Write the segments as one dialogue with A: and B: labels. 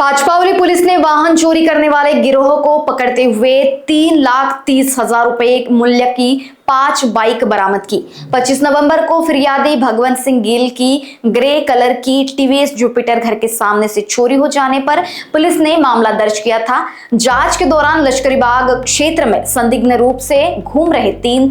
A: Pachpaoli police ने वाहन चोरी करने वाले गिरोह को पकड़ते हुए 3,30,000 रुपए मूल्य की 5 बाइक बरामद की। 25 नवंबर को फिरियादी भगवंत सिंह गिल की ग्रे कलर की टीवीएस जुपिटर घर के सामने से चोरी हो जाने पर पुलिस ने मामला दर्ज किया था। जांच के दौरान लश्करी बाग क्षेत्र में संदिग्ध रूप से घूम रहे 3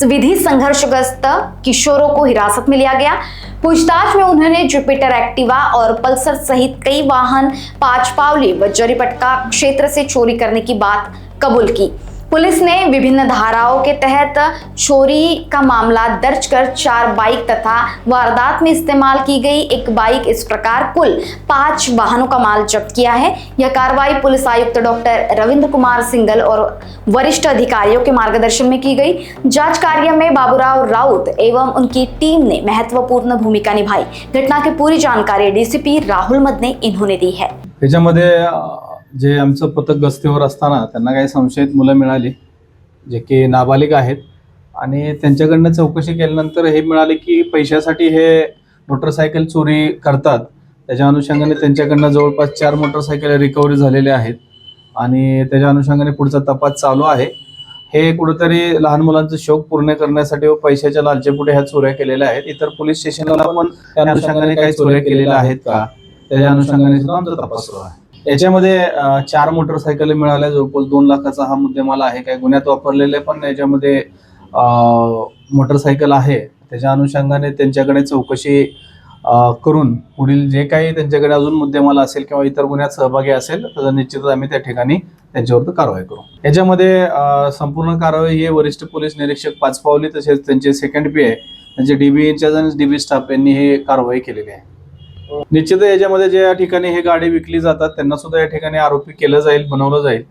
A: विधि संघर्षग्रस्त किशोरों को हिरासत में लिया गया। पूछताछ में उन्होंने जुपिटर एक्टिवा और पल्सर सहित कई वाहन पाचपावली व जरीपटका क्षेत्र से चोरी करने की बात कबूल की। पुलिस ने विभिन्न धाराओं के तहत चोरी का मामला दर्ज कर 4 बाइक तथा वारदात में इस्तेमाल की गई 1 बाइक इस प्रकार कुल 5 वाहनों का माल जब्त किया है। यह कार्रवाई पुलिस आयुक्त डॉक्टर रविंद्र कुमार सिंघल और वरिष्ठ अधिकारियों के मार्गदर्शन में की गई। जांच कार्य में बाबूराव राउत एवं उनकी टीम ने महत्वपूर्ण भूमिका निभाई। घटना की पूरी जानकारी डीसीपी राहुल मदने इन्होंने दी है।
B: जे आमचं पथक गस्तीवर असताना त्यांना काही संशयित मुलं मिळाली जे की नाबालिग आहेत आणि त्यांच्याकडनं चौकशी केल्यानंतर हे मिळाले की पैशासाठी हे मोटरसायकल चोरी करतात। त्याच्या अनुषंगाने त्यांच्याकडनं जवळपास 4 मोटरसायकल रिकव्हरी झालेले आहेत आणि त्याच्या अनुषंगाने पुढचा तपास चालू आहे। हे कुठेतरी लहान मुलांचं शौक पूर्ण करण्यासाठी व पैशाच्या लालचेपोटी ह्या चोऱ्या केलेल्या आहेत। इतर पोलीस स्टेशनला पण त्या अनुषंगाने काही चोऱ्या केलेल्या आहेत का त्याच्या अनुषंगाने सुद्धा आमचा तपास सुरू आहे। याच्यामध्ये 4 मोटरसायकल मिळाल्या, जवळपास 2 लाखाचा हा मुद्देमाल आहे। काही गुन्ह्यात वापरलेले पण याच्यामध्ये मोटरसायकल आहे। त्याच्या अनुषंगाने त्यांच्याकडे चौकशी करून पुढील जे काही त्यांच्याकडे अजून मुद्देमाल असेल किंवा इतर गुन्ह्यात सहभागी असेल तर निश्चितच आम्ही त्या ठिकाणी त्यांच्यावर कारवाई करू। याच्यामध्ये संपूर्ण कारवाई ही वरिष्ठ पोलीस निरीक्षक पाचपावली तसेच त्यांचे सेकंड पी आहे त्यांचे डीबी इंचार्ज आणि डीबी स्टाफ यांनी हे कारवाई केलेली आहे। निश्चित याच्यामध्ये ज्या ठिकाणी हे गाडी विकली जातात त्यांना सुद्धा या ठिकाणी आरोपी केलं जाईल, बनवलं जाईल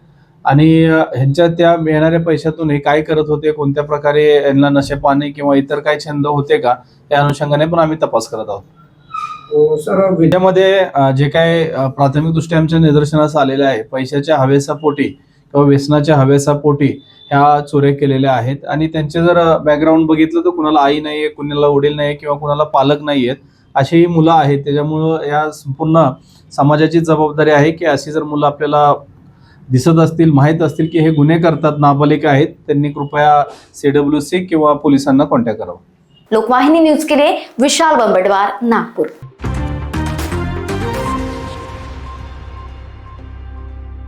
B: आणि ह्यांच्या त्या मिळणाऱ्या पैशातून हे काय करत होते, कोणत्या प्रकारे यांना नशेपाणी किंवा इतर काही छंद होते का या अनुषंगाने पण आम्ही तपास करत आहोत। सर याच्यामध्ये जे काय प्राथमिकदृष्ट्या आमच्या निदर्शनास आलेले आहे पैशाच्या हवेसापोटी किंवा व्यसनाच्या हवेसापोटी ह्या चोऱ्या केलेल्या आहेत आणि त्यांचे जर बॅकग्राऊंड बघितलं तर कुणाला आई नाहीये, कुणाला वडील नाही किंवा कुणाला पालक नाहीयेत, अशी मुलं आहेत। त्याच्यामुळं या संपूर्ण समाजाची जबाबदारी आहे की अशी जर मुलं आपल्याला दिसत असतील, माहीत असतील की हे गुन्हे करतात, नाबालिग आहेत, त्यांनी कृपया CWC किंवा पोलिसांना कॉन्टॅक्ट करावं।
A: लोकवाहिनी न्यूज के लिए विशाल बंबटवार, नागपुर।